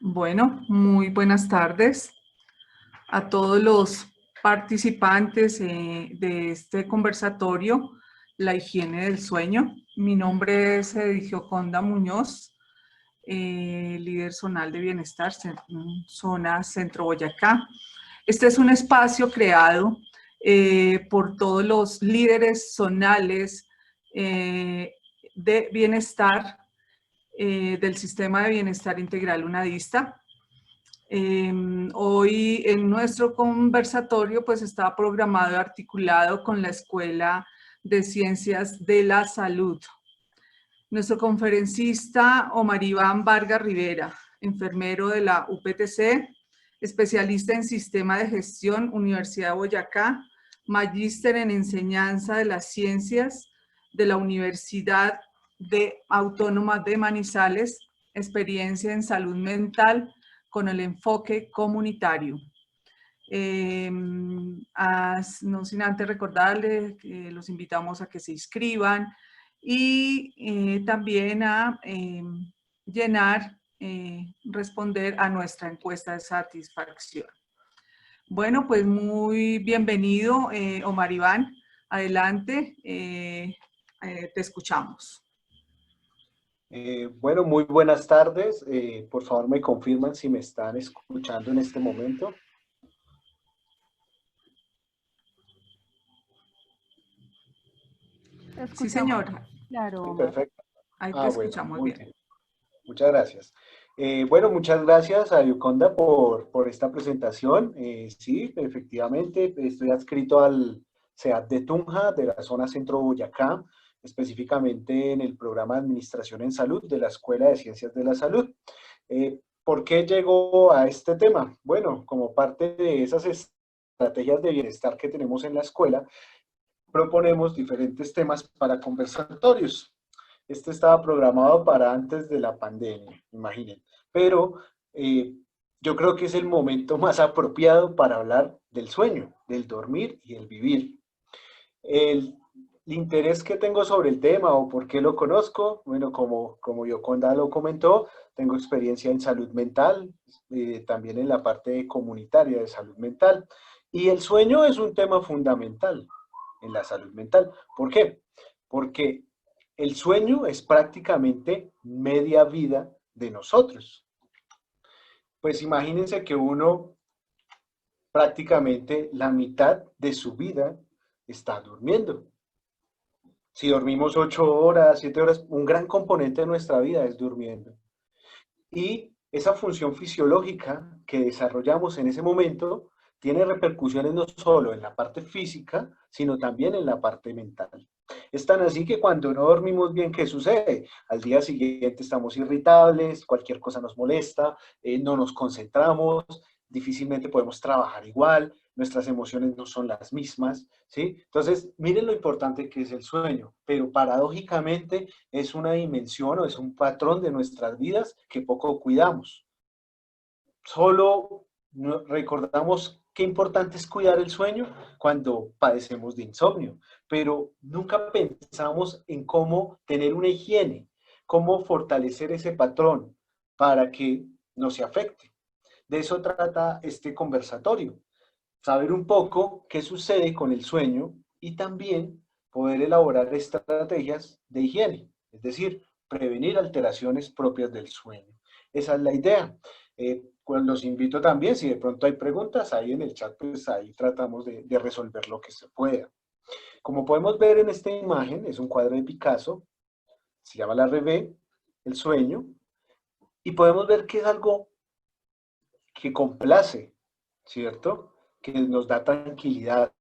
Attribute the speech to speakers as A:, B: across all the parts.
A: Bueno, muy buenas tardes a todos los participantes de este conversatorio, La higiene del sueño. Mi nombre es Gioconda Muñoz, líder zonal de bienestar, zona Centro Boyacá. Este es un espacio creado por todos los líderes zonales de bienestar del Sistema de Bienestar Integral UNADISTA. Hoy en nuestro conversatorio pues está programado y articulado con la Escuela de Ciencias de la Salud. Nuestro conferencista Omar Iván Vargas Rivera, enfermero de la UPTC, especialista en Sistema de Gestión, Universidad de Boyacá, magíster en Enseñanza de las Ciencias de la Universidad Autónoma de Manizales, experiencia en salud mental con el enfoque comunitario. No sin antes recordarles que los invitamos a que se inscriban y también a responder a nuestra encuesta de satisfacción. Bueno, pues muy bienvenido, Omar Iván. Adelante, te escuchamos.
B: Bueno, muy buenas tardes. Por favor, me confirman si me están escuchando en este momento.
A: Sí, señor.
C: Claro,
B: Sí, perfecto.
A: Ahí te escuchamos
B: muy
A: bien.
B: Muchas gracias. Bueno, muchas gracias a Gioconda por esta presentación. Sí, efectivamente, estoy adscrito al CEAT de Tunja, de la zona Centro Boyacá, específicamente en el programa de Administración en Salud de la Escuela de Ciencias de la Salud. ¿Por qué llegó a este tema? Bueno, como parte de esas estrategias de bienestar que tenemos en la escuela, proponemos diferentes temas para conversatorios. Este estaba programado para antes de la pandemia, imaginen. Pero yo creo que es el momento más apropiado para hablar del sueño, del dormir y el vivir. El interés que tengo sobre el tema o por qué lo conozco, bueno, como Gioconda lo comentó, tengo experiencia en salud mental, también en la parte comunitaria de salud mental. Y el sueño es un tema fundamental en la salud mental. ¿Por qué? Porque el sueño es prácticamente media vida de nosotros. Pues imagínense que uno prácticamente la mitad de su vida está durmiendo. Si dormimos 8 horas, 7 horas, un gran componente de nuestra vida es durmiendo. Y esa función fisiológica que desarrollamos en ese momento tiene repercusiones no solo en la parte física, sino también en la parte mental. Es tan así que cuando no dormimos bien, ¿qué sucede? Al día siguiente estamos irritables, cualquier cosa nos molesta, no nos concentramos, difícilmente podemos trabajar igual, nuestras emociones no son las mismas, ¿sí? Entonces, miren lo importante que es el sueño, pero paradójicamente es una dimensión o es un patrón de nuestras vidas que poco cuidamos. Solo recordamos qué importante es cuidar el sueño cuando padecemos de insomnio, pero nunca pensamos en cómo tener una higiene, cómo fortalecer ese patrón para que no se afecte. De eso trata este conversatorio, saber un poco qué sucede con el sueño y también poder elaborar estrategias de higiene, es decir, prevenir alteraciones propias del sueño. Esa es la idea. Pues los invito también, si de pronto hay preguntas, ahí en el chat, pues ahí tratamos de resolver lo que se pueda. Como podemos ver en esta imagen, es un cuadro de Picasso, se llama La Rêve, el sueño, y podemos ver que es algo que complace, ¿cierto? Que nos da tranquilidad.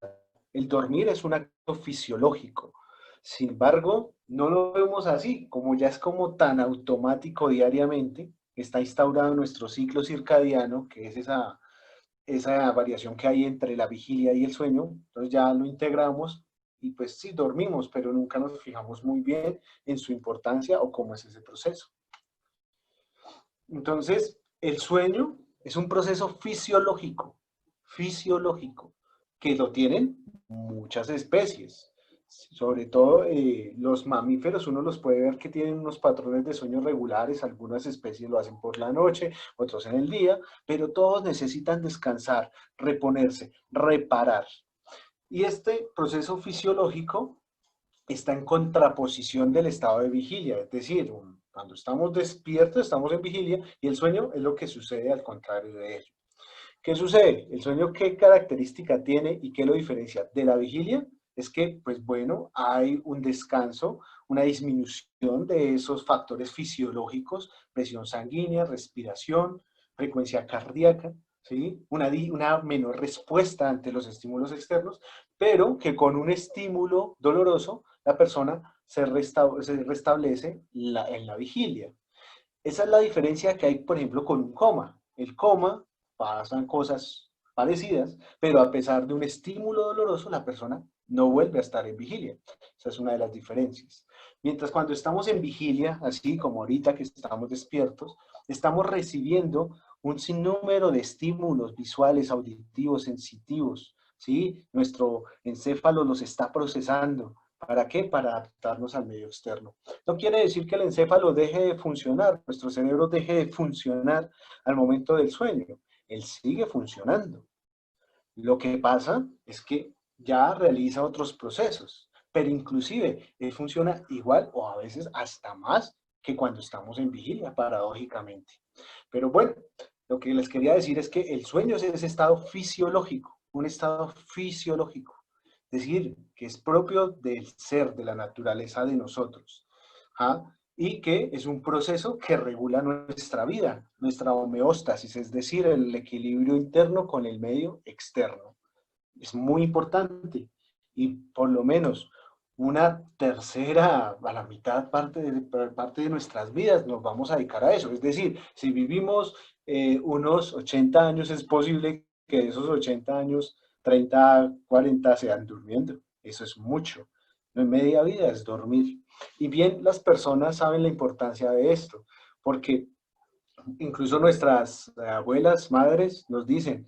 B: El dormir es un acto fisiológico. Sin embargo, no lo vemos así, como ya es como tan automático diariamente, está instaurado en nuestro ciclo circadiano, que es esa variación que hay entre la vigilia y el sueño, entonces ya lo integramos y pues sí, dormimos, pero nunca nos fijamos muy bien en su importancia o cómo es ese proceso. Entonces, el sueño es un proceso fisiológico, que lo tienen muchas especies. Sobre todo los mamíferos, uno los puede ver que tienen unos patrones de sueño regulares, algunas especies lo hacen por la noche, otros en el día, pero todos necesitan descansar, reponerse, reparar. Y este proceso fisiológico está en contraposición del estado de vigilia, es decir, cuando estamos despiertos estamos en vigilia y el sueño es lo que sucede al contrario de ello. ¿Qué sucede? El sueño, ¿qué característica tiene y qué lo diferencia de la vigilia? Es que, pues bueno, hay un descanso, una disminución de esos factores fisiológicos, presión sanguínea, respiración, frecuencia cardíaca, ¿sí? Una menor respuesta ante los estímulos externos, pero que con un estímulo doloroso, la persona se restablece en la vigilia. Esa es la diferencia que hay, por ejemplo, con un coma. El coma pasan cosas parecidas, pero a pesar de un estímulo doloroso, la persona no vuelve a estar en vigilia. Esa es una de las diferencias. Mientras cuando estamos en vigilia, así como ahorita que estamos despiertos, estamos recibiendo un sinnúmero de estímulos visuales, auditivos, sensitivos, ¿sí? Nuestro encéfalo los está procesando. ¿Para qué? Para adaptarnos al medio externo. No quiere decir que el encéfalo deje de funcionar, nuestro cerebro deje de funcionar al momento del sueño. Él sigue funcionando. Lo que pasa es que ya realiza otros procesos, pero inclusive él funciona igual o a veces hasta más que cuando estamos en vigilia, paradójicamente. Pero bueno, lo que les quería decir es que el sueño es ese estado fisiológico, un estado fisiológico, es decir, que es propio del ser, de la naturaleza de nosotros. ¿Ah? Y que es un proceso que regula nuestra vida, nuestra homeostasis, es decir, el equilibrio interno con el medio externo. Es muy importante y por lo menos una tercera a la mitad parte de nuestras vidas nos vamos a dedicar a eso. Es decir, si vivimos unos 80 años, es posible que de esos 80 años, 30, 40 sean durmiendo. Eso es mucho. No, en media vida es dormir. Y bien, las personas saben la importancia de esto, porque incluso nuestras abuelas, madres nos dicen,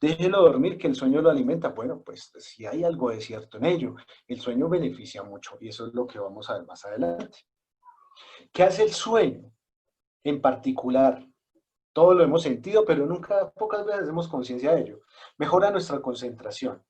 B: déjelo dormir, que el sueño lo alimenta. Bueno, pues sí hay algo de cierto en ello. El sueño beneficia mucho y eso es lo que vamos a ver más adelante. ¿Qué hace el sueño en particular? Todo lo hemos sentido, pero nunca, pocas veces hacemos conciencia de ello. Mejora nuestra concentración.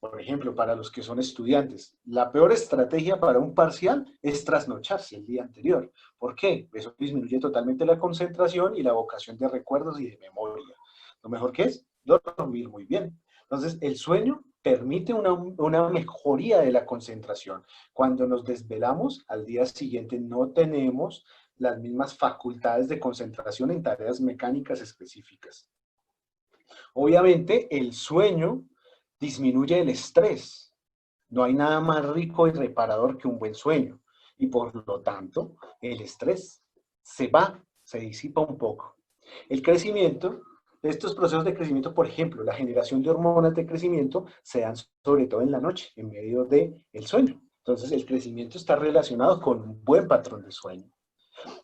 B: Por ejemplo, para los que son estudiantes, la peor estrategia para un parcial es trasnocharse el día anterior. ¿Por qué? Eso disminuye totalmente la concentración y la evocación de recuerdos y de memoria. Lo mejor que es dormir muy bien. Entonces, el sueño permite una mejoría de la concentración. Cuando nos desvelamos, al día siguiente no tenemos las mismas facultades de concentración en tareas mecánicas específicas. Obviamente, el sueño disminuye el estrés. No hay nada más rico y reparador que un buen sueño. Y por lo tanto, el estrés se disipa un poco. El crecimiento, estos procesos de crecimiento, por ejemplo, la generación de hormonas de crecimiento, se dan sobre todo en la noche, en medio del sueño. Entonces, el crecimiento está relacionado con un buen patrón de sueño.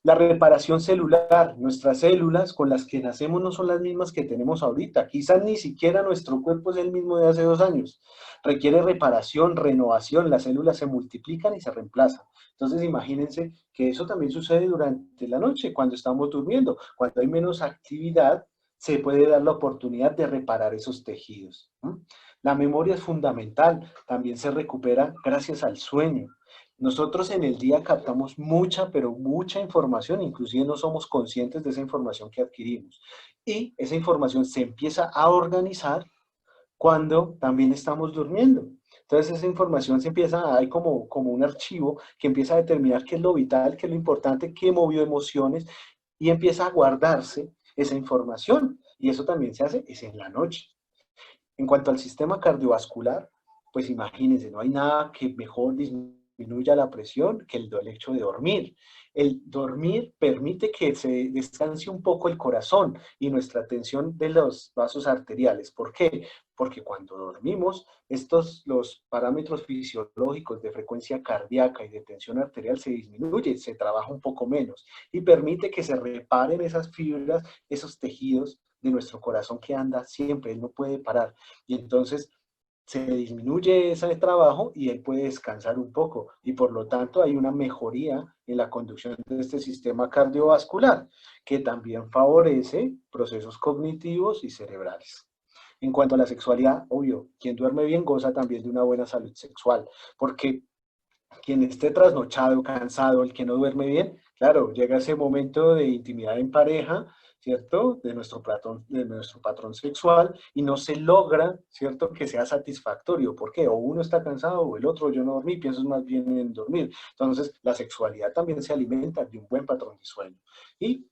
B: La reparación celular, nuestras células con las que nacemos no son las mismas que tenemos ahorita. Quizás ni siquiera nuestro cuerpo es el mismo de hace 2 años. Requiere reparación, renovación, las células se multiplican y se reemplazan. Entonces imagínense que eso también sucede durante la noche, cuando estamos durmiendo. Cuando hay menos actividad, se puede dar la oportunidad de reparar esos tejidos. La memoria es fundamental, también se recupera gracias al sueño. Nosotros en el día captamos mucha, pero mucha información, inclusive no somos conscientes de esa información que adquirimos. Y esa información se empieza a organizar cuando también estamos durmiendo. Entonces esa información se empieza, hay como un archivo que empieza a determinar qué es lo vital, qué es lo importante, qué movió emociones y empieza a guardarse esa información. Y eso también se hace es en la noche. En cuanto al sistema cardiovascular, pues imagínense, no hay nada que mejor disminuya la presión que el hecho de dormir. El dormir permite que se descanse un poco el corazón y nuestra tensión de los vasos arteriales. ¿Por qué? Porque cuando dormimos, los parámetros fisiológicos de frecuencia cardíaca y de tensión arterial se disminuyen, se trabaja un poco menos y permite que se reparen esas fibras, esos tejidos de nuestro corazón que anda siempre, él no puede parar. Y entonces se disminuye ese trabajo y él puede descansar un poco y por lo tanto hay una mejoría en la conducción de este sistema cardiovascular que también favorece procesos cognitivos y cerebrales. En cuanto a la sexualidad, obvio, quien duerme bien goza también de una buena salud sexual, porque quien esté trasnochado, cansado, el que no duerme bien, claro, llega ese momento de intimidad en pareja, ¿cierto? De nuestro patrón sexual y no se logra, ¿cierto? Que sea satisfactorio. ¿Por qué? O uno está cansado o el otro, yo no dormí, pienso más bien en dormir. Entonces, la sexualidad también se alimenta de un buen patrón de sueño. Y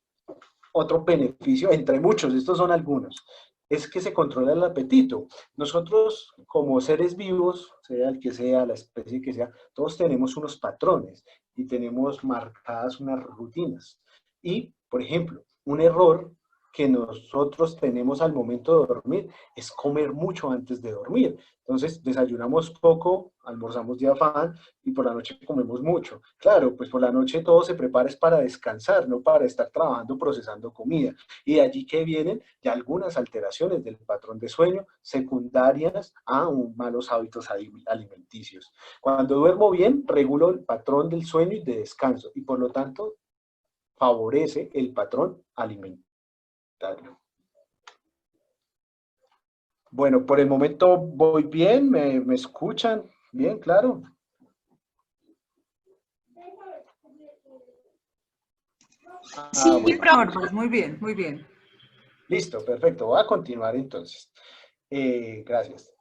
B: otro beneficio, entre muchos, estos son algunos, es que se controla el apetito. Nosotros, como seres vivos, sea el que sea, la especie que sea, todos tenemos unos patrones y tenemos marcadas unas rutinas. Y, por ejemplo, un error que nosotros tenemos al momento de dormir es comer mucho antes de dormir. Entonces, desayunamos poco, almorzamos de afán y por la noche comemos mucho. Claro, pues por la noche todo se prepara es para descansar, no para estar trabajando, procesando comida. Y de allí que vienen ya algunas alteraciones del patrón de sueño secundarias a malos hábitos alimenticios. Cuando duermo bien, regulo el patrón del sueño y de descanso y por lo tanto favorece el patrón alimentario. Bueno, por el momento voy bien, me escuchan bien, claro.
A: Sí, Norbert, muy bien, muy bien.
B: Listo, perfecto. Voy a continuar entonces. Gracias.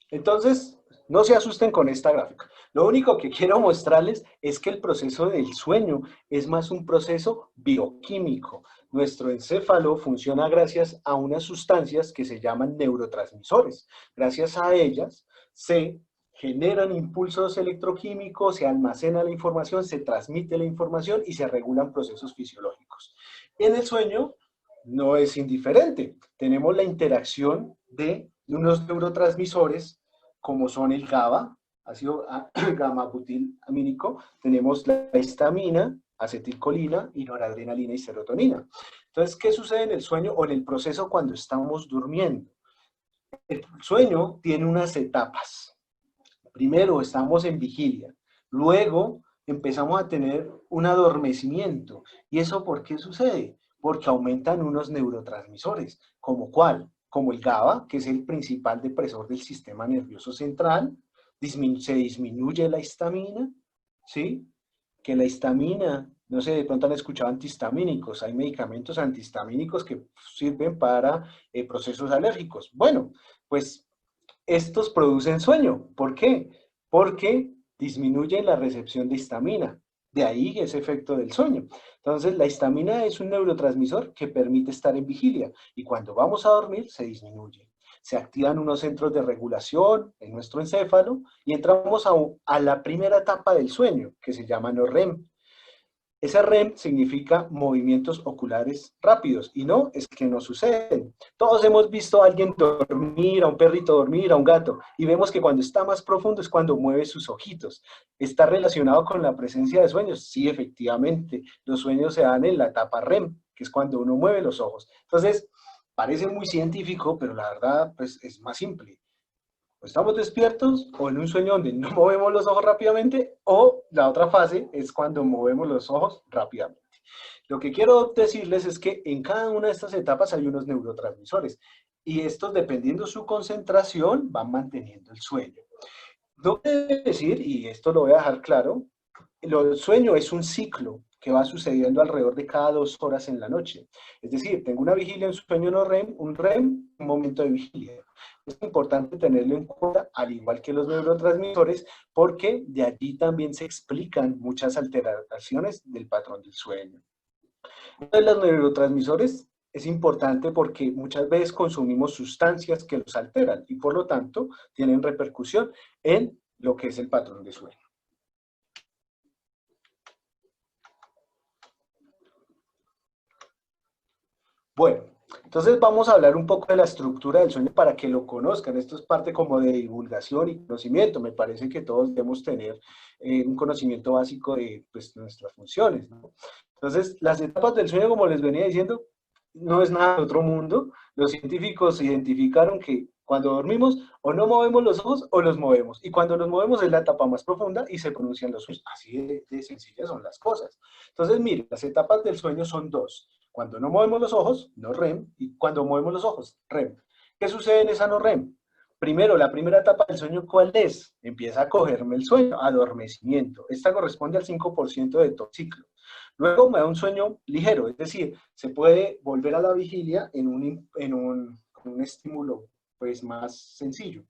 B: Entonces, no se asusten con esta gráfica. Lo único que quiero mostrarles es que el proceso del sueño es más un proceso bioquímico. Nuestro encéfalo funciona gracias a unas sustancias que se llaman neurotransmisores. Gracias a ellas se generan impulsos electroquímicos, se almacena la información, se transmite la información y se regulan procesos fisiológicos. En el sueño no es indiferente. Tenemos la interacción de unos neurotransmisores como son el GABA, ácido gamma-butylamínico, tenemos la histamina, acetilcolina y noradrenalina y serotonina. Entonces, ¿qué sucede en el sueño o en el proceso cuando estamos durmiendo? El sueño tiene unas etapas. Primero estamos en vigilia, luego empezamos a tener un adormecimiento. ¿Y eso por qué sucede? Porque aumentan unos neurotransmisores, ¿como cuál? Como el GABA, que es el principal depresor del sistema nervioso central, se disminuye la histamina, ¿sí? Que la histamina, no sé, de pronto han escuchado antihistamínicos, hay medicamentos antihistamínicos que sirven para procesos alérgicos. Bueno, pues estos producen sueño. ¿Por qué? Porque disminuyen la recepción de histamina. De ahí ese efecto del sueño. Entonces, la histamina es un neurotransmisor que permite estar en vigilia y cuando vamos a dormir se disminuye. Se activan unos centros de regulación en nuestro encéfalo y entramos a la primera etapa del sueño, que se llama no REM. Esa REM significa movimientos oculares rápidos y no, es que no suceden. Todos hemos visto a alguien dormir, a un perrito dormir, a un gato y vemos que cuando está más profundo es cuando mueve sus ojitos. ¿Está relacionado con la presencia de sueños? Sí, efectivamente. Los sueños se dan en la etapa REM, que es cuando uno mueve los ojos. Entonces, parece muy científico, pero la verdad pues, es más simple. O estamos despiertos o en un sueño donde no movemos los ojos rápidamente o la otra fase es cuando movemos los ojos rápidamente. Lo que quiero decirles es que en cada una de estas etapas hay unos neurotransmisores y estos, dependiendo su concentración, van manteniendo el sueño. No quiere decir, y esto lo voy a dejar claro, el sueño es un ciclo que va sucediendo alrededor de cada 2 horas en la noche. Es decir, tengo una vigilia, un sueño no REM, un REM, un momento de vigilia. Es importante tenerlo en cuenta, al igual que los neurotransmisores, porque de allí también se explican muchas alteraciones del patrón del sueño. Uno de los neurotransmisores es importante porque muchas veces consumimos sustancias que los alteran y por lo tanto tienen repercusión en lo que es el patrón de sueño. Bueno, entonces vamos a hablar un poco de la estructura del sueño para que lo conozcan. Esto es parte como de divulgación y conocimiento. Me parece que todos debemos tener un conocimiento básico de pues, nuestras funciones, ¿no? Entonces, las etapas del sueño, como les venía diciendo, no es nada de otro mundo. Los científicos identificaron que cuando dormimos o no movemos los ojos o los movemos. Y cuando los movemos es la etapa más profunda y se pronuncian los sueños. Así de sencillas son las cosas. Entonces, mire, las etapas del sueño son dos. Cuando no movemos los ojos, no REM, y cuando movemos los ojos, REM. ¿Qué sucede en esa no REM? Primero, la primera etapa del sueño, ¿cuál es? Empieza a cogerme el sueño, adormecimiento. Esta corresponde al 5% de todo ciclo. Luego me da un sueño ligero, es decir, se puede volver a la vigilia en un estímulo pues, más sencillo.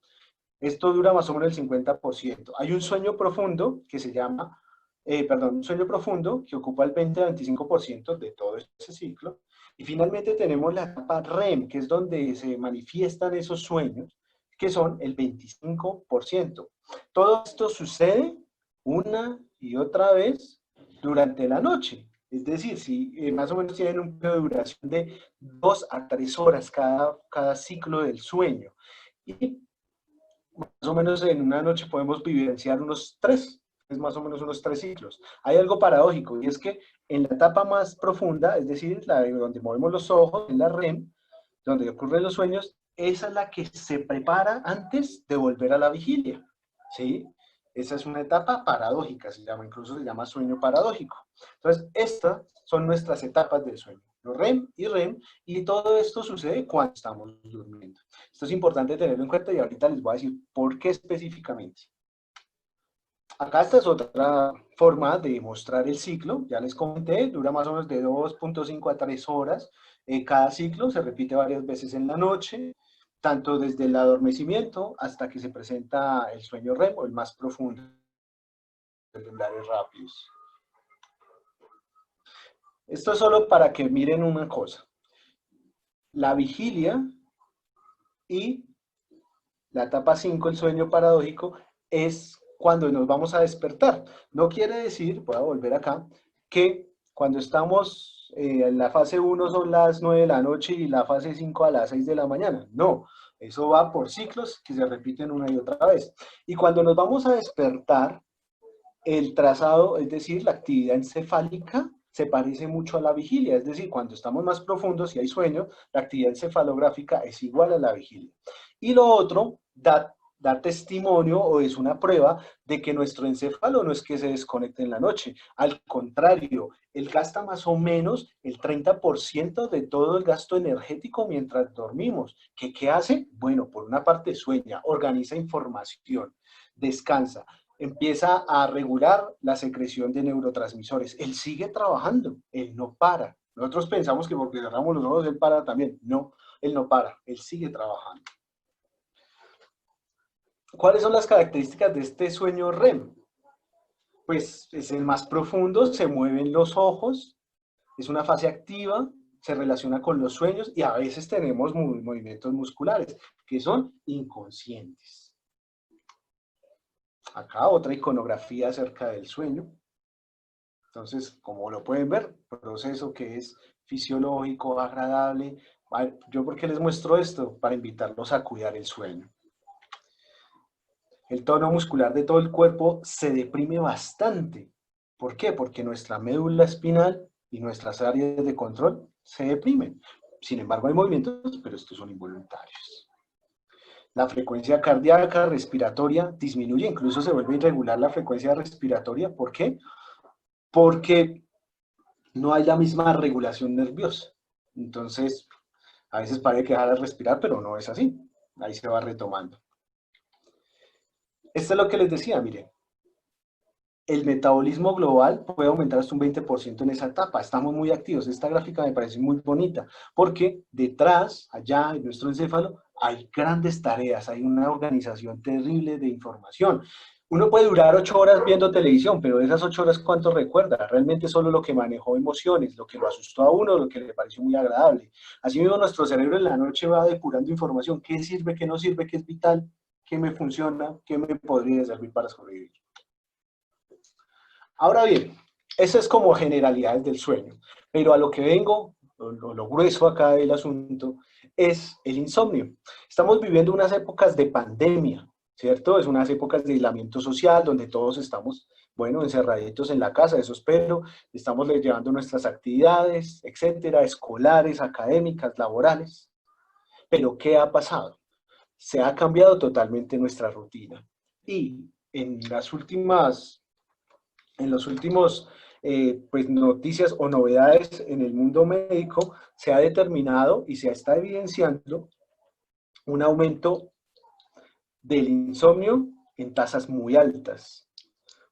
B: Esto dura más o menos el 50%. Hay un sueño profundo que se llama, un sueño profundo que ocupa el 20-25% de todo ese ciclo. Y finalmente tenemos la etapa REM, que es donde se manifiestan esos sueños, que son el 25%. Todo esto sucede una y otra vez durante la noche. Es decir, si más o menos tienen un periodo de duración de 2 a 3 horas cada ciclo del sueño. Y más o menos en una noche podemos vivenciar unos 3, es más o menos unos 3 ciclos. Hay algo paradójico y es que en la etapa más profunda, es decir, la de donde movemos los ojos, en la REM, donde ocurren los sueños, esa es la que se prepara antes de volver a la vigilia, ¿sí? Esa es una etapa paradójica, incluso se llama sueño paradójico. Entonces, estas son nuestras etapas del sueño, los REM y REM, y todo esto sucede cuando estamos durmiendo. Esto es importante tenerlo en cuenta y ahorita les voy a decir por qué específicamente. Acá esta es otra forma de mostrar el ciclo, ya les comenté, dura más o menos de 2.5 a 3 horas. Cada ciclo se repite varias veces en la noche, tanto desde el adormecimiento hasta que se presenta el sueño REM o el más profundo, celulares rápidos. Esto es solo para que miren una cosa. La vigilia y la etapa 5, el sueño paradójico, es cuando nos vamos a despertar. No quiere decir, voy a volver acá, que cuando estamos en la fase 1 son las 9 de la noche y la fase 5 a las 6 de la mañana. No, eso va por ciclos que se repiten una y otra vez. Y cuando nos vamos a despertar, el trazado, es decir, la actividad encefálica, se parece mucho a la vigilia, es decir, cuando estamos más profundos y hay sueño, la actividad encefalográfica es igual a la vigilia. Y lo otro da testimonio o es una prueba de que nuestro encéfalo no es que se desconecte en la noche, al contrario, él gasta más o menos el 30% de todo el gasto energético mientras dormimos. ¿Qué hace? Bueno, por una parte sueña, organiza información, descansa, empieza a regular la secreción de neurotransmisores. Él sigue trabajando, él no para. Nosotros pensamos que porque cerramos los ojos él para también. No, él no para, él sigue trabajando. ¿Cuáles son las características de este sueño REM? Pues es el más profundo, se mueven los ojos, es una fase activa, se relaciona con los sueños y a veces tenemos movimientos musculares que son inconscientes. Acá otra iconografía acerca del sueño. Entonces, como lo pueden ver, proceso que es fisiológico, agradable. ¿Yo por qué les muestro esto? Para invitarlos a cuidar el sueño. El tono muscular de todo el cuerpo se deprime bastante. ¿Por qué? Porque nuestra médula espinal y nuestras áreas de control se deprimen. Sin embargo, hay movimientos, pero estos son involuntarios. La frecuencia cardíaca, respiratoria, disminuye, incluso se vuelve irregular la frecuencia respiratoria. ¿Por qué? Porque no hay la misma regulación nerviosa. Entonces, a veces parece que deja de respirar, pero no es así. Ahí se va retomando. Esto es lo que les decía, miren. El metabolismo global puede aumentar hasta un 20% en esa etapa. Estamos muy activos. Esta gráfica me parece muy bonita, porque detrás, allá en nuestro encéfalo, hay grandes tareas, hay una organización terrible de información. Uno puede durar 8 horas viendo televisión, pero de esas 8 horas, ¿cuánto recuerda? Realmente solo lo que manejó emociones, lo que lo asustó a uno, lo que le pareció muy agradable. Así mismo nuestro cerebro en la noche va depurando información. ¿Qué sirve, qué no sirve, qué es vital, qué me funciona, qué me podría servir para sobrevivir? Ahora bien, eso es como generalidades del sueño, pero a lo que vengo, lo grueso acá del asunto, es el insomnio. Estamos viviendo unas épocas de pandemia, ¿cierto? Es unas épocas de aislamiento social donde todos estamos Bueno, encerraditos en la casa, eso espero, estamos llevando nuestras actividades, etcétera, escolares, académicas, laborales. Pero ¿qué ha pasado? Se ha cambiado totalmente nuestra rutina. Y en los últimos pues, noticias o novedades en el mundo médico, se ha determinado y se está evidenciando un aumento del insomnio en tasas muy altas.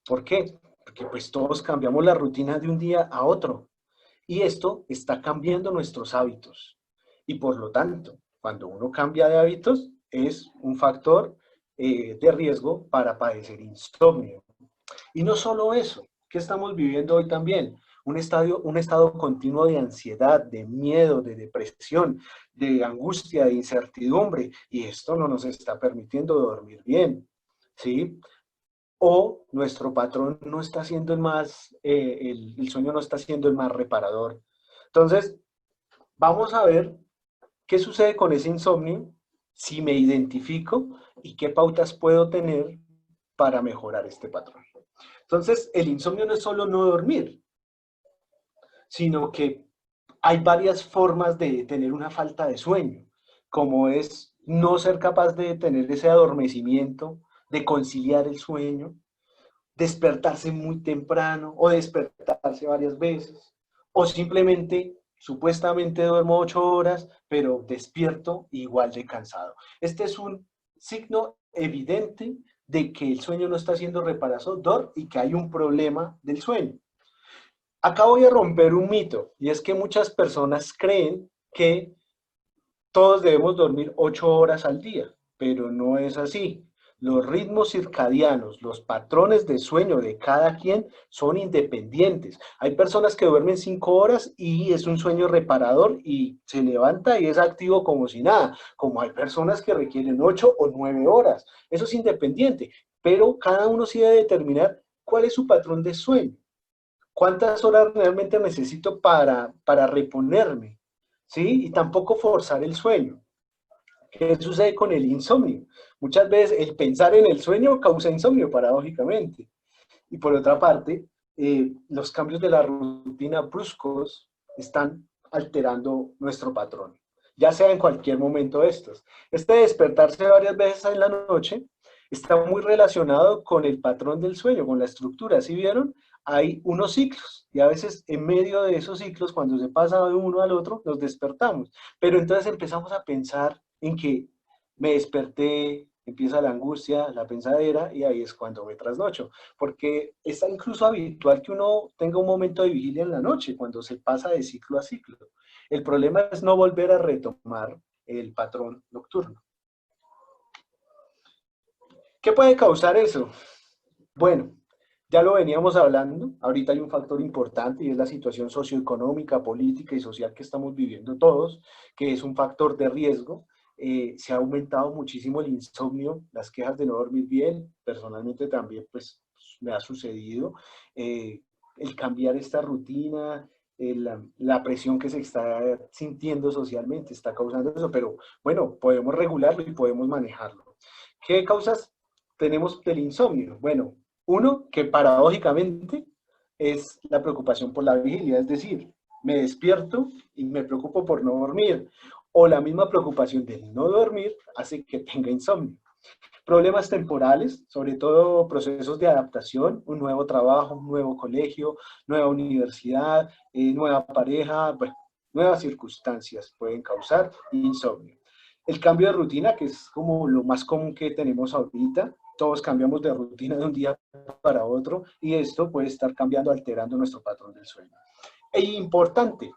B: ¿Por qué? Porque pues todos cambiamos la rutina de un día a otro y esto está cambiando nuestros hábitos. Y por lo tanto, cuando uno cambia de hábitos, es un factor de riesgo para padecer insomnio. Y no solo eso, ¿qué estamos viviendo hoy también? Un estado continuo de ansiedad, de miedo, de depresión, de angustia, de incertidumbre, y esto no nos está permitiendo dormir bien, ¿sí? O nuestro patrón no está siendo el sueño no está siendo el más reparador. Entonces, vamos a ver qué sucede con ese insomnio, si me identifico y qué pautas puedo tener para mejorar este patrón. Entonces, el insomnio no es solo no dormir, sino que hay varias formas de tener una falta de sueño, como es no ser capaz de tener ese adormecimiento, de conciliar el sueño, despertarse muy temprano o despertarse varias veces, o simplemente supuestamente duermo 8 horas, pero despierto igual de cansado. Este es un signo evidente de que el sueño no está siendo reparador y que hay un problema del sueño. Acá voy a romper un mito, y es que muchas personas creen que todos debemos dormir 8 horas al día, pero no es así. Los ritmos circadianos, los patrones de sueño de cada quien son independientes. Hay personas que duermen 5 horas y es un sueño reparador y se levanta y es activo como si nada, como hay personas que requieren 8 o 9 horas. Eso es independiente, pero cada uno sí debe determinar cuál es su patrón de sueño. ¿Cuántas horas realmente necesito para reponerme? ¿Sí? Y tampoco forzar el sueño. ¿Qué sucede con el insomnio? Muchas veces el pensar en el sueño causa insomnio, paradójicamente. Y por otra parte, los cambios de la rutina bruscos están alterando nuestro patrón, ya sea en cualquier momento de estos. Este despertarse varias veces en la noche está muy relacionado con el patrón del sueño, con la estructura. ¿Sí vieron? Hay unos ciclos y a veces en medio de esos ciclos, cuando se pasa de uno al otro, nos despertamos. Pero entonces empezamos a pensar en que me desperté, empieza la angustia, la pensadera y ahí es cuando me trasnocho. Porque es incluso habitual que uno tenga un momento de vigilia en la noche, cuando se pasa de ciclo a ciclo. El problema es no volver a retomar el patrón nocturno. ¿Qué puede causar eso? Bueno, ya lo veníamos hablando, ahorita hay un factor importante y es la situación socioeconómica, política y social que estamos viviendo todos, que es un factor de riesgo. Se ha aumentado muchísimo el insomnio, las quejas de no dormir bien, personalmente también pues me ha sucedido. El cambiar esta rutina, la presión que se está sintiendo socialmente está causando eso, pero bueno, podemos regularlo y podemos manejarlo. ¿Qué causas tenemos del insomnio? Bueno, uno, que paradójicamente es la preocupación por la vigilia, es decir, me despierto y me preocupo por no dormir, o la misma preocupación de no dormir hace que tenga insomnio. Problemas temporales, sobre todo procesos de adaptación, un nuevo trabajo, un nuevo colegio, nueva universidad, nueva pareja, bueno, nuevas circunstancias pueden causar insomnio. El cambio de rutina, que es como lo más común que tenemos ahorita, todos cambiamos de rutina de un día para otro y esto puede estar cambiando, alterando nuestro patrón del sueño. E importante,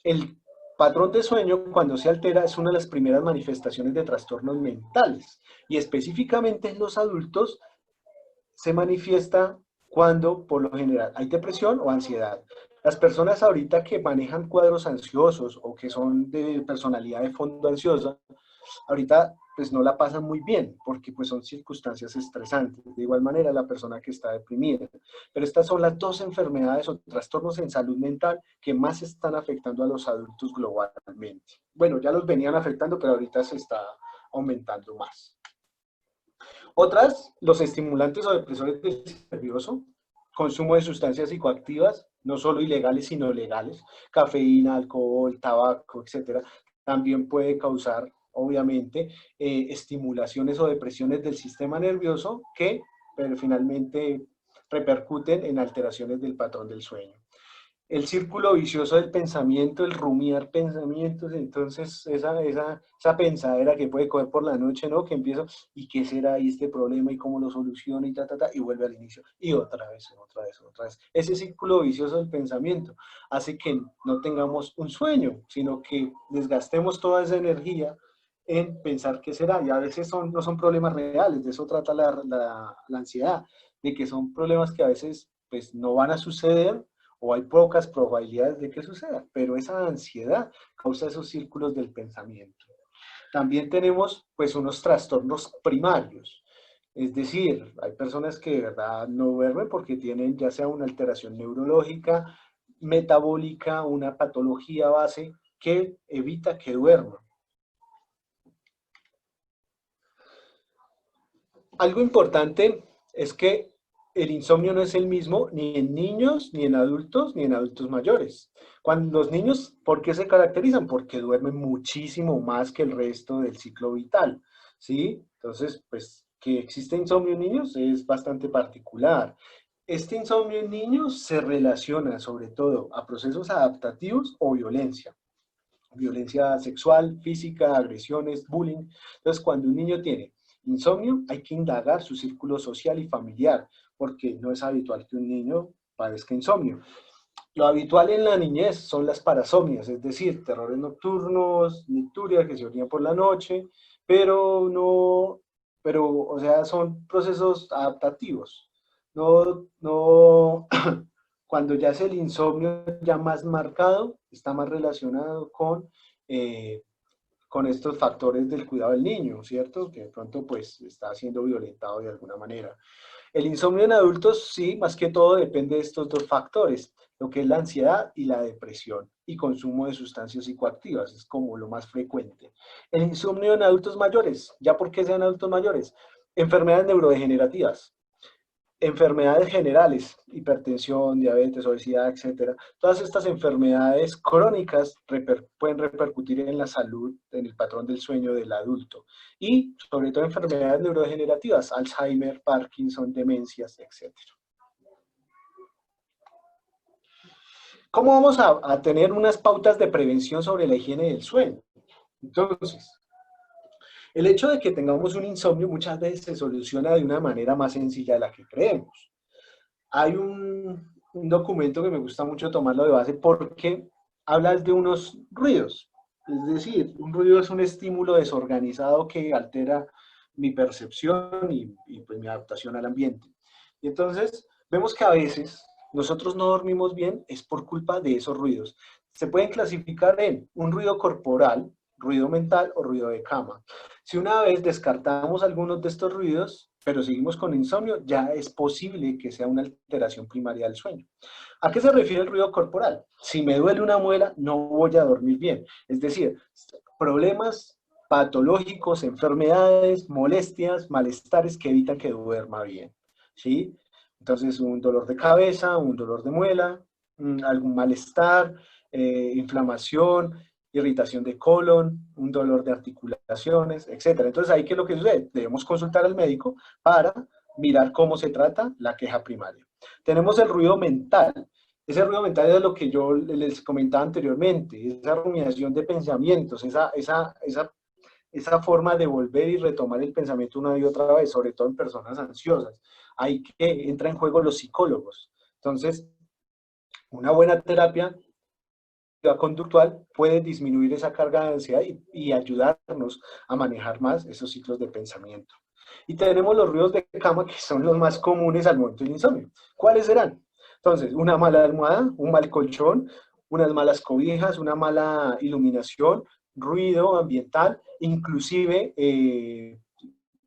B: el patrón de sueño, cuando se altera, es una de las primeras manifestaciones de trastornos mentales y específicamente en los adultos se manifiesta cuando, por lo general, hay depresión o ansiedad. Las personas ahorita que manejan cuadros ansiosos o que son de personalidad de fondo ansiosa, ahorita pues no la pasan muy bien porque pues son circunstancias estresantes. De igual manera la persona que está deprimida. Pero estas son las dos enfermedades o trastornos en salud mental que más están afectando a los adultos globalmente. Bueno, ya los venían afectando, pero ahorita se está aumentando más. Otras, los estimulantes o depresores del sistema nervioso, consumo de sustancias psicoactivas, no solo ilegales, sino legales, cafeína, alcohol, tabaco, etcétera, también puede causar, obviamente, estimulaciones o depresiones del sistema nervioso que pero finalmente repercuten en alteraciones del patrón del sueño. El círculo vicioso del pensamiento, el rumiar pensamientos, entonces esa pensadera que puede coger por la noche, ¿no? Que empieza, ¿y qué será ahí este problema? ¿Y cómo lo soluciono? Y y vuelve al inicio. Y otra vez, otra vez, otra vez. Ese círculo vicioso del pensamiento hace que no tengamos un sueño, sino que desgastemos toda esa energía en pensar qué será. Y a veces no son problemas reales, de eso trata la ansiedad, de que son problemas que a veces pues no van a suceder o hay pocas probabilidades de que suceda, pero esa ansiedad causa esos círculos del pensamiento. También tenemos pues unos trastornos primarios, es decir, hay personas que de verdad no duermen porque tienen ya sea una alteración neurológica, metabólica, una patología base que evita que duerman. Algo importante es que el insomnio no es el mismo ni en niños, ni en adultos mayores. Cuando los niños, ¿por qué se caracterizan? Porque duermen muchísimo más que el resto del ciclo vital, ¿sí? Entonces, pues, que existe insomnio en niños es bastante particular. Este insomnio en niños se relaciona sobre todo a procesos adaptativos o violencia. Violencia sexual, física, agresiones, bullying. Entonces, cuando un niño tiene insomnio, hay que indagar su círculo social y familiar, porque no es habitual que un niño padezca insomnio. Lo habitual en la niñez son las parasomnias, es decir, terrores nocturnos, nicturia que se orían por la noche, pero no, o sea, son procesos adaptativos. No, cuando ya es el insomnio ya más marcado, está más relacionado eh, con estos factores del cuidado del niño, ¿cierto? Que de pronto pues está siendo violentado de alguna manera. El insomnio en adultos, sí, más que todo depende de estos dos factores, lo que es la ansiedad y la depresión y consumo de sustancias psicoactivas, es como lo más frecuente. El insomnio en adultos mayores, ¿ya por qué sean adultos mayores? Enfermedades neurodegenerativas, enfermedades generales, hipertensión, diabetes, obesidad, etcétera. Todas estas enfermedades crónicas pueden repercutir en la salud, en el patrón del sueño del adulto. Y sobre todo enfermedades neurodegenerativas, Alzheimer, Parkinson, demencias, etcétera. ¿Cómo vamos a tener unas pautas de prevención sobre la higiene del sueño? Entonces, el hecho de que tengamos un insomnio muchas veces se soluciona de una manera más sencilla de la que creemos. Hay un documento que me gusta mucho tomarlo de base porque habla de unos ruidos. Es decir, un ruido es un estímulo desorganizado que altera mi percepción y pues mi adaptación al ambiente. Y entonces vemos que a veces nosotros no dormimos bien es por culpa de esos ruidos. Se pueden clasificar en un ruido corporal, ruido mental o ruido de cama. Si una vez descartamos algunos de estos ruidos, pero seguimos con insomnio, ya es posible que sea una alteración primaria del sueño. ¿A qué se refiere el ruido corporal? Si me duele una muela, no voy a dormir bien. Es decir, problemas patológicos, enfermedades, molestias, malestares que evitan que duerma bien. ¿Sí? Entonces, un dolor de cabeza, un dolor de muela, algún malestar, inflamación, irritación de colon, un dolor de articulaciones, etc. Entonces, ahí, ¿qué es lo que sucede? Debemos consultar al médico para mirar cómo se trata la queja primaria. Tenemos el ruido mental. Ese ruido mental es lo que yo les comentaba anteriormente, esa rumiación de pensamientos, esa forma de volver y retomar el pensamiento una y otra vez, sobre todo en personas ansiosas. Ahí que entra en juego los psicólogos. Entonces, una buena terapia conductual puede disminuir esa carga de ansiedad y ayudarnos a manejar más esos ciclos de pensamiento. Y tenemos los ruidos de cama que son los más comunes al momento del insomnio. ¿Cuáles serán? Entonces, una mala almohada, un mal colchón, unas malas cobijas, una mala iluminación, ruido ambiental, inclusive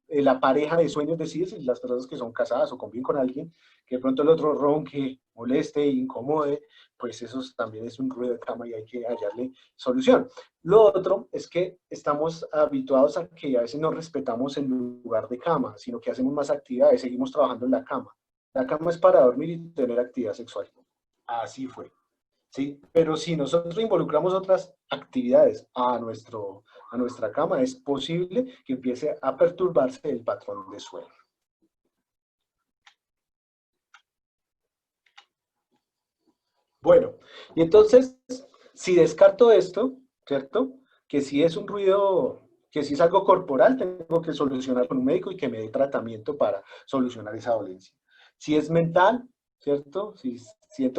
B: la pareja de sueño, es decir, si las personas que son casadas o conviven con alguien, que de pronto el otro ronque, moleste, incomode, pues eso también es un ruido de cama y hay que hallarle solución. Lo otro es que estamos habituados a que a veces no respetamos el lugar de cama, sino que hacemos más actividades, seguimos trabajando en la cama. La cama es para dormir y tener actividad sexual. Así fue. ¿Sí? Pero si nosotros involucramos otras actividades a nuestra cama, es posible que empiece a perturbarse el patrón de sueño. Bueno, y entonces, si descarto esto, ¿cierto? Que si es un ruido, que si es algo corporal, tengo que solucionar con un médico y que me dé tratamiento para solucionar esa dolencia. Si es mental, ¿cierto? Si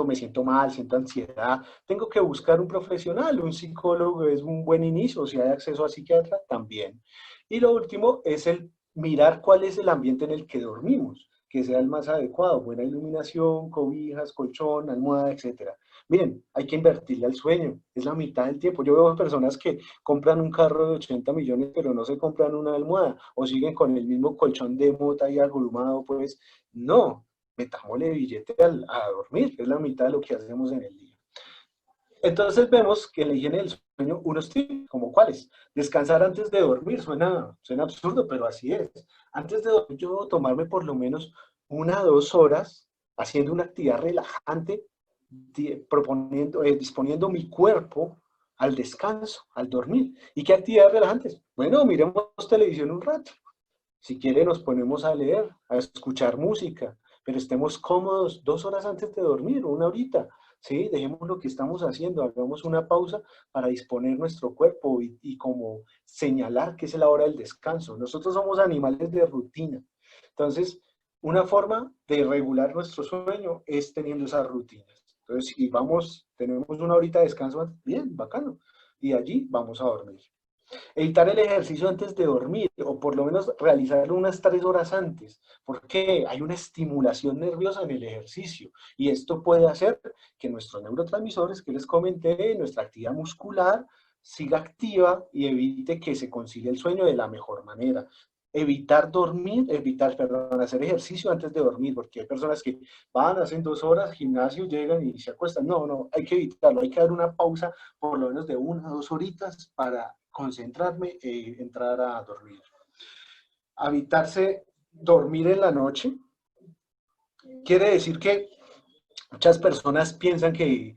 B: me siento mal, siento ansiedad, tengo que buscar un profesional, un psicólogo es un buen inicio, si hay acceso a psiquiatra, también. Y lo último es el mirar cuál es el ambiente en el que dormimos, que sea el más adecuado, buena iluminación, cobijas, colchón, almohada, etcétera. Miren, hay que invertirle al sueño, es la mitad del tiempo. Yo veo personas que compran un carro de 80 millones, pero no se compran una almohada, o siguen con el mismo colchón de mota y agrumado, pues no, metámosle billete a dormir, es la mitad de lo que hacemos en el día. Entonces vemos que en la higiene del sueño unos tips, como cuáles. Descansar antes de dormir, suena absurdo, pero así es. Antes de dormir yo debo tomarme por lo menos 1 o 2 horas haciendo una actividad relajante, disponiendo mi cuerpo al descanso, al dormir. ¿Y qué actividades relajantes? Bueno, miremos televisión un rato. Si quiere nos ponemos a leer, a escuchar música, pero estemos cómodos 2 horas antes de dormir, 1 horita. ¿Sí? Dejemos lo que estamos haciendo, hagamos una pausa para disponer nuestro cuerpo y como señalar que es la hora del descanso. Nosotros somos animales de rutina. Entonces, una forma de regular nuestro sueño es teniendo esas rutinas. Entonces, si tenemos 1 horita de descanso, bien, bacano. Y allí vamos a dormir. Evitar el ejercicio antes de dormir, o por lo menos realizarlo unas 3 horas antes, porque hay una estimulación nerviosa en el ejercicio, y esto puede hacer que nuestros neurotransmisores, que les comenté, nuestra actividad muscular, siga activa y evite que se concilie el sueño de la mejor manera. Hacer ejercicio antes de dormir, porque hay personas que van, hacen 2 horas, gimnasio, llegan y se acuestan. No, hay que evitarlo, hay que dar una pausa por lo menos de 1 o 2 horitas para concentrarme e entrar a dormir. Evitarse dormir en la noche quiere decir que muchas personas piensan que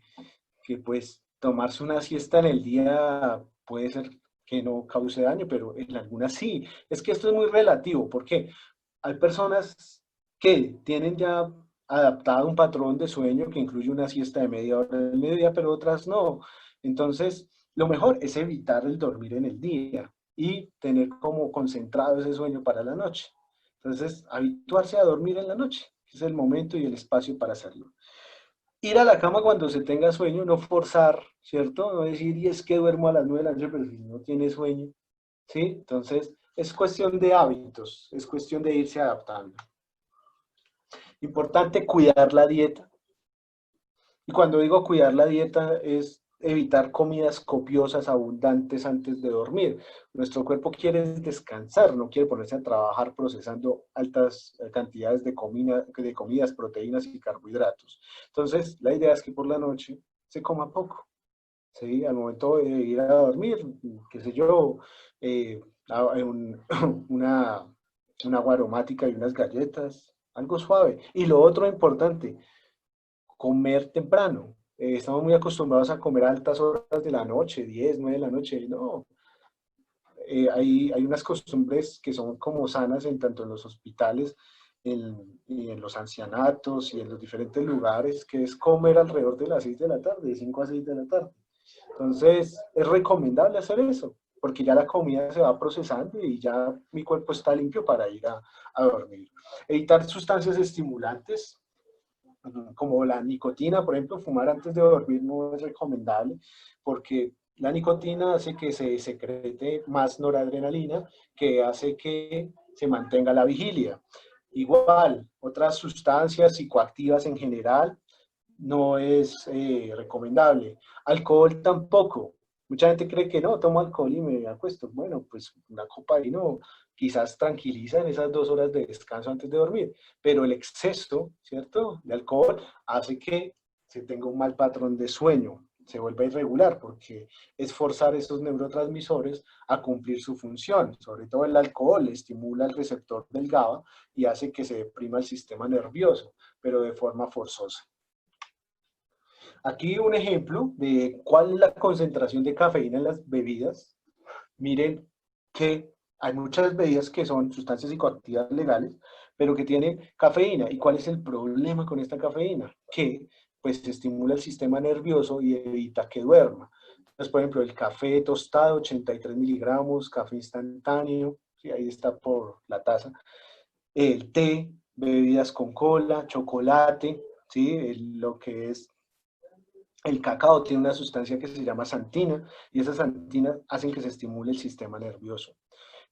B: pues tomarse una siesta en el día puede ser que no cause daño, pero en algunas sí. Es que esto es muy relativo, porque hay personas que tienen ya adaptado un patrón de sueño que incluye una siesta de media hora del mediodía, pero otras no. Entonces, lo mejor es evitar el dormir en el día y tener como concentrado ese sueño para la noche. Entonces, habituarse a dormir en la noche, que es el momento y el espacio para hacerlo. Ir a la cama cuando se tenga sueño, no forzar, ¿cierto? No decir, y es que duermo a las 9 de la noche, pero si no tiene sueño, ¿sí? Entonces, es cuestión de hábitos, es cuestión de irse adaptando. Importante cuidar la dieta. Y cuando digo cuidar la dieta es evitar comidas copiosas, abundantes antes de dormir. Nuestro cuerpo quiere descansar, no quiere ponerse a trabajar procesando altas cantidades de comidas, proteínas y carbohidratos. Entonces, la idea es que por la noche se coma poco. ¿Sí? Al momento de ir a dormir, qué sé yo, un agua aromática y unas galletas, algo suave. Y lo otro importante, comer temprano. Estamos muy acostumbrados a comer a altas horas de la noche, 10, 9 de la noche. No, hay unas costumbres que son como sanas en tanto en los hospitales y en los ancianatos y en los diferentes lugares, que es comer alrededor de las 6 de la tarde, de 5 a 6 de la tarde. Entonces, es recomendable hacer eso, porque ya la comida se va procesando y ya mi cuerpo está limpio para ir a dormir. Evitar sustancias estimulantes, como la nicotina, por ejemplo, fumar antes de dormir no es recomendable, porque la nicotina hace que se secrete más noradrenalina, que hace que se mantenga la vigilia. Igual, otras sustancias psicoactivas en general no es recomendable. Alcohol tampoco. Mucha gente cree que no, tomo alcohol y me acuesto. Bueno, pues una copa de vino quizás tranquiliza en esas 2 horas de descanso antes de dormir, pero el exceso, ¿cierto?, de alcohol hace que se tenga un mal patrón de sueño, se vuelva irregular, porque es forzar esos neurotransmisores a cumplir su función. Sobre todo el alcohol estimula el receptor del GABA y hace que se deprima el sistema nervioso, pero de forma forzosa. Aquí un ejemplo de cuál es la concentración de cafeína en las bebidas. Miren que hay muchas bebidas que son sustancias psicoactivas legales, pero que tienen cafeína. ¿Y cuál es el problema con esta cafeína? Que pues estimula el sistema nervioso y evita que duerma. Entonces, por ejemplo, el café tostado, 83 miligramos, café instantáneo, sí, ahí está por la taza, el té, bebidas con cola, chocolate, ¿sí? Lo que es el cacao tiene una sustancia que se llama santina y esas santinas hacen que se estimule el sistema nervioso.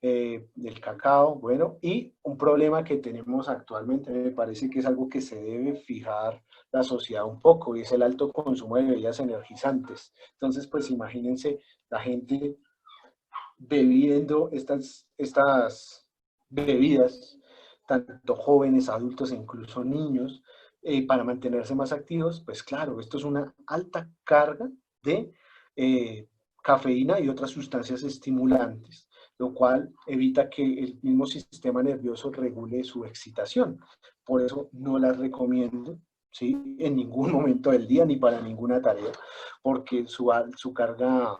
B: Del cacao, bueno, y un problema que tenemos actualmente, me parece que es algo que se debe fijar la sociedad un poco, y es el alto consumo de bebidas energizantes. Entonces, pues imagínense la gente bebiendo estas bebidas, tanto jóvenes, adultos e incluso niños, para mantenerse más activos, pues claro, esto es una alta carga de cafeína y otras sustancias estimulantes, lo cual evita que el mismo sistema nervioso regule su excitación. Por eso no las recomiendo, ¿sí?, en ningún momento del día ni para ninguna tarea, porque su carga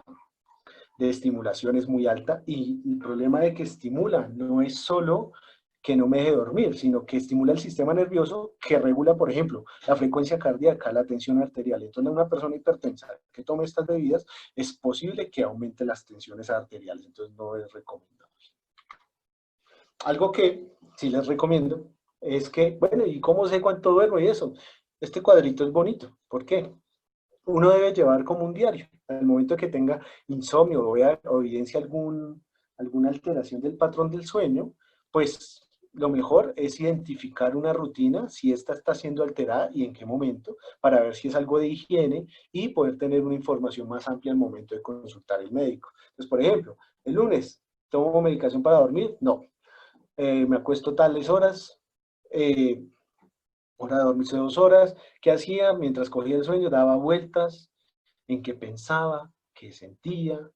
B: de estimulación es muy alta, y el problema de que estimula no es solo que no me deje dormir, sino que estimula el sistema nervioso que regula, por ejemplo, la frecuencia cardíaca, la tensión arterial. Entonces, una persona hipertensa que tome estas bebidas es posible que aumente las tensiones arteriales, entonces no es recomendable. Algo que sí les recomiendo es que, bueno, ¿y cómo sé cuánto duermo y eso? Este cuadrito es bonito. ¿Por qué? Uno debe llevar como un diario. Al momento que tenga insomnio o evidencia alguna alteración del patrón del sueño, pues lo mejor es identificar una rutina, si esta está siendo alterada y en qué momento, para ver si es algo de higiene y poder tener una información más amplia al momento de consultar al médico. Entonces, por ejemplo, el lunes, ¿tomo medicación para dormir? No. Me acuesto tales horas, eh, hora de dormirse 2 horas. ¿Qué hacía? Mientras cogía el sueño, daba vueltas en qué pensaba, qué sentía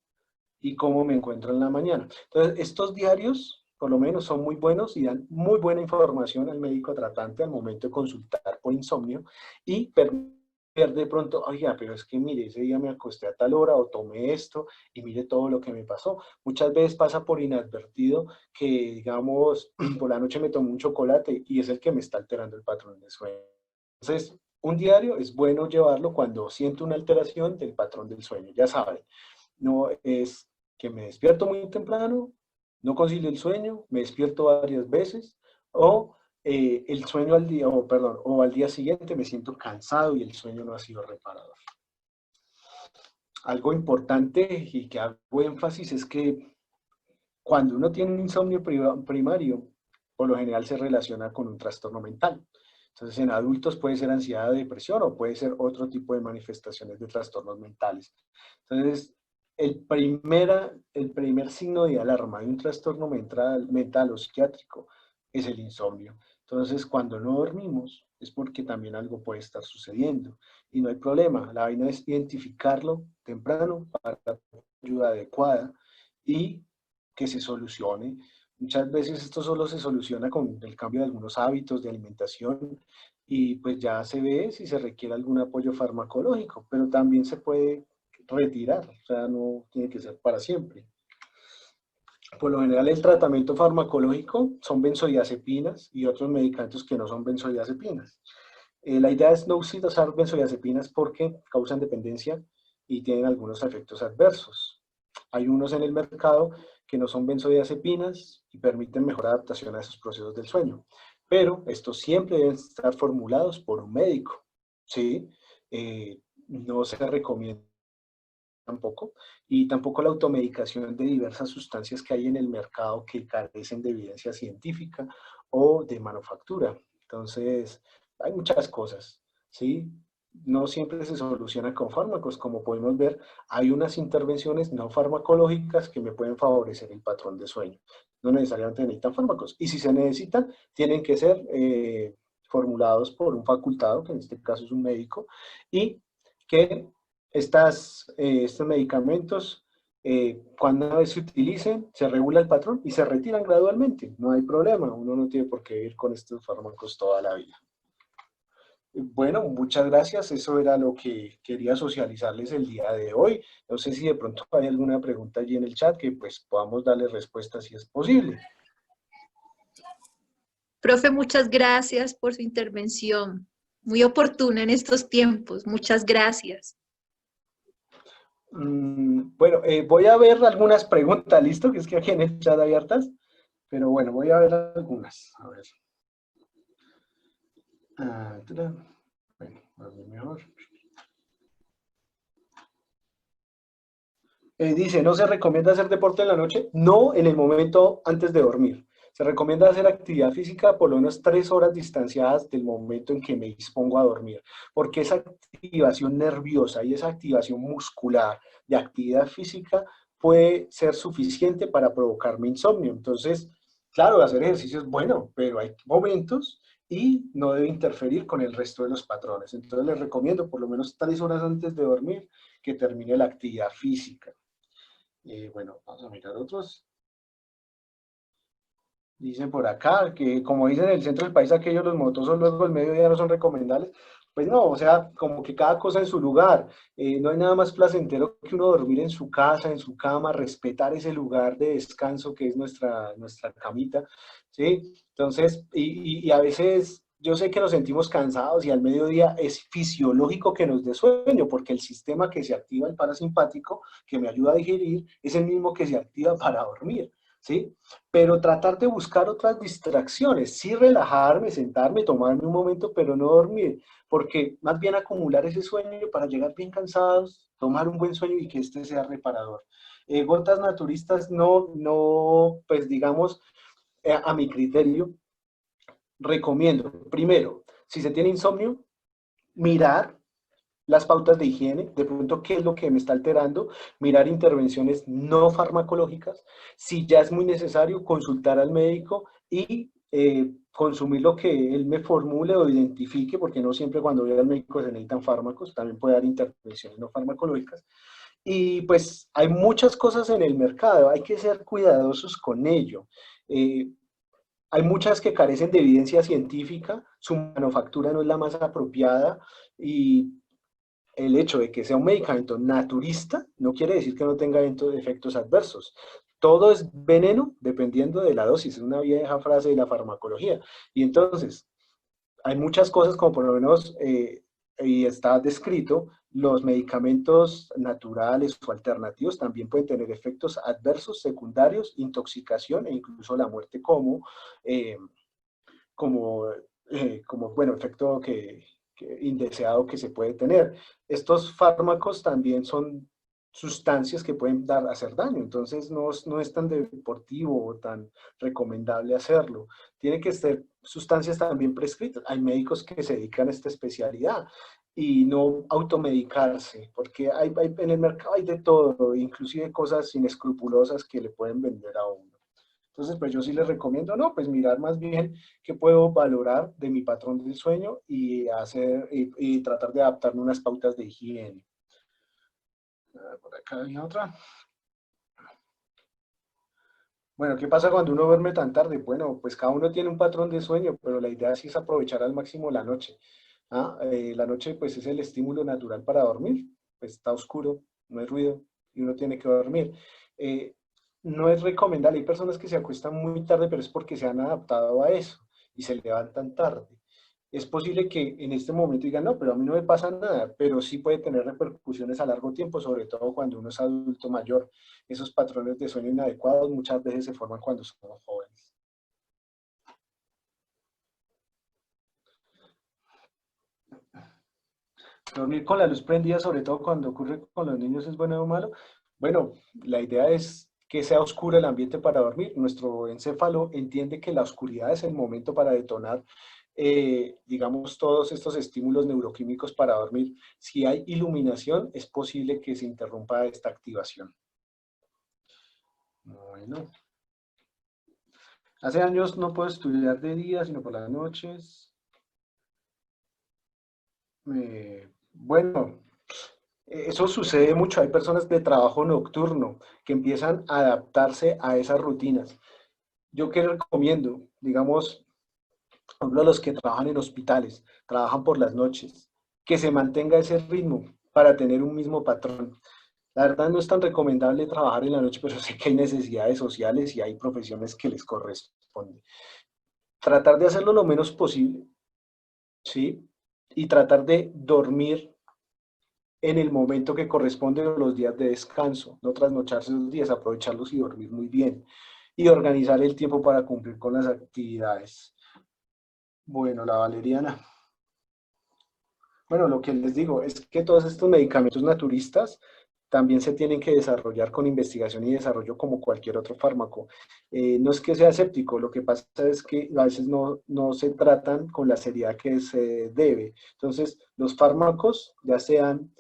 B: y cómo me encuentro en la mañana. Entonces, estos diarios, por lo menos, son muy buenos y dan muy buena información al médico tratante al momento de consultar por insomnio y ver de pronto, oiga, pero es que mire, ese día me acosté a tal hora o tomé esto y mire todo lo que me pasó. Muchas veces pasa por inadvertido que, digamos, por la noche me tomé un chocolate y es el que me está alterando el patrón de sueño. Entonces, un diario es bueno llevarlo cuando siento una alteración del patrón del sueño. Ya saben, no es que me despierto muy temprano, no concilio el sueño, me despierto varias veces, o el sueño al día, o perdón, o al día siguiente me siento cansado y el sueño no ha sido reparador. Algo importante y que hago énfasis es que cuando uno tiene un insomnio primario, por lo general se relaciona con un trastorno mental. Entonces, en adultos puede ser ansiedad, depresión o puede ser otro tipo de manifestaciones de trastornos mentales. Entonces, el primer signo de alarma de un trastorno mental o psiquiátrico es el insomnio. Entonces, cuando no dormimos, es porque también algo puede estar sucediendo. Y no hay problema, la vaina es identificarlo temprano para ayuda adecuada y que se solucione. Muchas veces esto solo se soluciona con el cambio de algunos hábitos de alimentación y pues ya se ve si se requiere algún apoyo farmacológico, pero también se puede retirar, o sea, no tiene que ser para siempre. Por lo general el tratamiento farmacológico son benzodiazepinas y otros medicamentos que no son benzodiazepinas. La idea es no usar benzodiazepinas porque causan dependencia y tienen algunos efectos adversos. Hay unos en el mercado que no son benzodiazepinas y permiten mejor adaptación a esos procesos del sueño. Pero estos siempre deben estar formulados por un médico, ¿sí? No se recomienda tampoco, y tampoco la automedicación de diversas sustancias que hay en el mercado que carecen de evidencia científica o de manufactura. Entonces, hay muchas cosas, ¿sí? no siempre se soluciona con fármacos. Como podemos ver, hay unas intervenciones no farmacológicas que me pueden favorecer el patrón de sueño. No necesariamente necesitan fármacos. Y si se necesitan, tienen que ser formulados por un facultado, que en este caso es un médico, y que estos medicamentos, cuando una vez se utilicen, se regula el patrón y se retiran gradualmente. No hay problema, uno no tiene por qué ir con estos fármacos toda la vida. Bueno, muchas gracias. Eso era lo que quería socializarles el día de hoy. No sé si de pronto hay alguna pregunta allí en el chat que pues podamos darle respuesta si es posible.
C: Profe, muchas gracias por su intervención. Muy oportuna en estos tiempos. Muchas gracias.
B: Bueno, voy a ver algunas preguntas, ¿listo? Que es que aquí en el chat hay hartas. Pero bueno, voy a ver algunas. A ver. Bueno, a ver mejor. Dice, ¿no se recomienda hacer deporte en la noche? No en el momento antes de dormir. Se recomienda hacer actividad física por lo menos 3 horas distanciadas del momento en que me dispongo a dormir, porque esa activación nerviosa y esa activación muscular de actividad física puede ser suficiente para provocarme insomnio. Entonces, claro, hacer ejercicio es bueno, pero hay momentos y no debe interferir con el resto de los patrones. Entonces, les recomiendo por lo menos 3 horas antes de dormir que termine la actividad física. Bueno, vamos a mirar otros. Dicen por acá que, como dicen en el centro del país, aquellos los motosos luego el mediodía no son recomendables. Pues no, o sea, como que cada cosa en su lugar. No hay nada más placentero que uno dormir en su casa, en su cama, respetar ese lugar de descanso que es nuestra camita, ¿sí? Entonces, y a veces yo sé que nos sentimos cansados y al mediodía es fisiológico que nos dé sueño, porque el sistema que se activa, el parasimpático, que me ayuda a digerir, es el mismo que se activa para dormir, ¿sí? Pero tratar de buscar otras distracciones, sí relajarme, sentarme, tomarme un momento, pero no dormir, porque más bien acumular ese sueño para llegar bien cansados, tomar un buen sueño y que este sea reparador. Gotas naturistas no, pues digamos, a mi criterio, recomiendo, primero, si se tiene insomnio, mirar las pautas de higiene, de pronto qué es lo que me está alterando, mirar intervenciones no farmacológicas, si ya es muy necesario, consultar al médico y consumir lo que él me formule o identifique, porque no siempre cuando voy al médico se necesitan fármacos, también puede dar intervenciones no farmacológicas. Y pues hay muchas cosas en el mercado, hay que ser cuidadosos con ello. Hay muchas que carecen de evidencia científica, su manufactura no es la más apropiada y el hecho de que sea un medicamento naturista no quiere decir que no tenga efectos adversos. Todo es veneno dependiendo de la dosis, es una vieja frase de la farmacología. Y entonces, hay muchas cosas como por lo menos, y está descrito, los medicamentos naturales o alternativos también pueden tener efectos adversos, secundarios, intoxicación e incluso la muerte eh, como, bueno, efecto indeseado que se puede tener. Estos fármacos también son sustancias que pueden hacer daño, entonces no es tan deportivo o tan recomendable hacerlo. Tiene que ser sustancias también prescritas. Hay médicos que se dedican a esta especialidad y no automedicarse, porque en el mercado hay de todo, inclusive cosas inescrupulosas que le pueden vender a uno. Entonces, pues yo sí les recomiendo, no, pues mirar más bien qué puedo valorar de mi patrón del sueño y y tratar de adaptarme unas pautas de higiene. Por acá hay otra. Bueno, ¿qué pasa cuando uno duerme tan tarde? Bueno, pues cada uno tiene un patrón de sueño, pero la idea sí es aprovechar al máximo la noche. La noche pues es el estímulo natural para dormir, pues está oscuro, no hay ruido y uno tiene que dormir. Eh, no es recomendable, hay personas que se acuestan muy tarde, pero es porque se han adaptado a eso y se levantan tarde. Es posible que en este momento digan, no, pero a mí no me pasa nada, pero sí puede tener repercusiones a largo tiempo, sobre todo cuando uno es adulto mayor. Esos patrones de sueño inadecuados muchas veces se forman cuando somos jóvenes. Dormir con la luz prendida, sobre todo cuando ocurre con los niños, ¿es bueno o malo? Bueno, la idea es que sea oscuro el ambiente para dormir. Nuestro encéfalo entiende que la oscuridad es el momento para detonar digamos, todos estos estímulos neuroquímicos para dormir. Si hay iluminación, es posible que se interrumpa esta activación. Bueno. Hace años no puedo estudiar de día, sino por las noches. Bueno, eso sucede mucho. Hay personas de trabajo nocturno que empiezan a adaptarse a esas rutinas. Yo que recomiendo, digamos, por ejemplo, los que trabajan en hospitales, trabajan por las noches, que se mantenga ese ritmo para tener un mismo patrón. La verdad no es tan recomendable trabajar en la noche, pero sé que hay necesidades sociales y hay profesiones que les corresponde. Tratar de hacerlo lo menos posible, ¿sí? Y tratar de dormir en el momento que corresponde a los días de descanso, no trasnocharse los días, aprovecharlos y dormir muy bien. Y organizar el tiempo para cumplir con las actividades. Bueno, la valeriana. Bueno, lo que les digo es que todos estos medicamentos naturistas también se tienen que desarrollar con investigación y desarrollo como cualquier otro fármaco. No es que sea escéptico, lo que pasa es que a veces no se tratan con la seriedad que se debe. Entonces, los fármacos, ya sean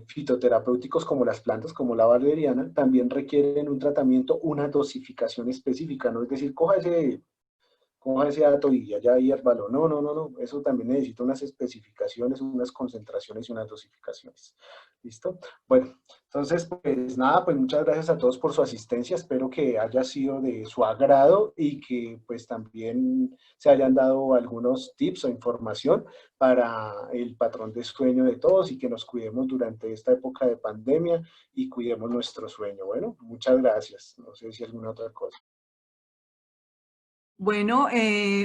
B: fitoterapéuticos como las plantas, como la valeriana, también requieren un tratamiento, una dosificación específica, ¿no? Es decir, coja ese dato y allá hiérvalo. No. Eso también necesita unas especificaciones, unas concentraciones y unas dosificaciones. ¿Listo? Bueno, entonces, pues nada, pues muchas gracias a todos por su asistencia. Espero que haya sido de su agrado y que pues también se hayan dado algunos tips o información para el patrón de sueño de todos y que nos cuidemos durante esta época de pandemia y cuidemos nuestro sueño. Bueno, muchas gracias. No sé si alguna otra cosa.
A: Bueno,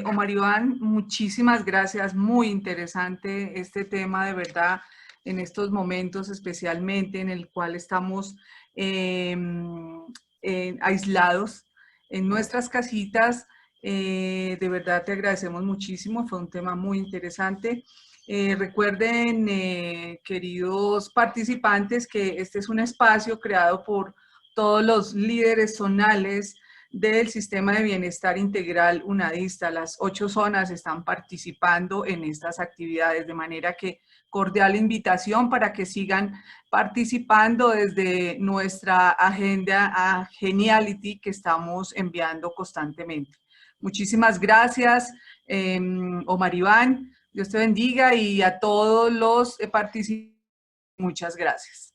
A: Omar Iván, muchísimas gracias. Muy interesante este tema, de verdad, en estos momentos especialmente en el cual estamos aislados en nuestras casitas. De verdad te agradecemos muchísimo. Fue un tema muy interesante. Recuerden, queridos participantes, que este es un espacio creado por todos los líderes zonales del Sistema de Bienestar Integral UNADISTA. Las 8 zonas están participando en estas actividades, de manera que cordial invitación para que sigan participando desde nuestra agenda a Geniality que estamos enviando constantemente. Muchísimas gracias, Omar Iván. Dios te bendiga y a todos los participantes, muchas gracias.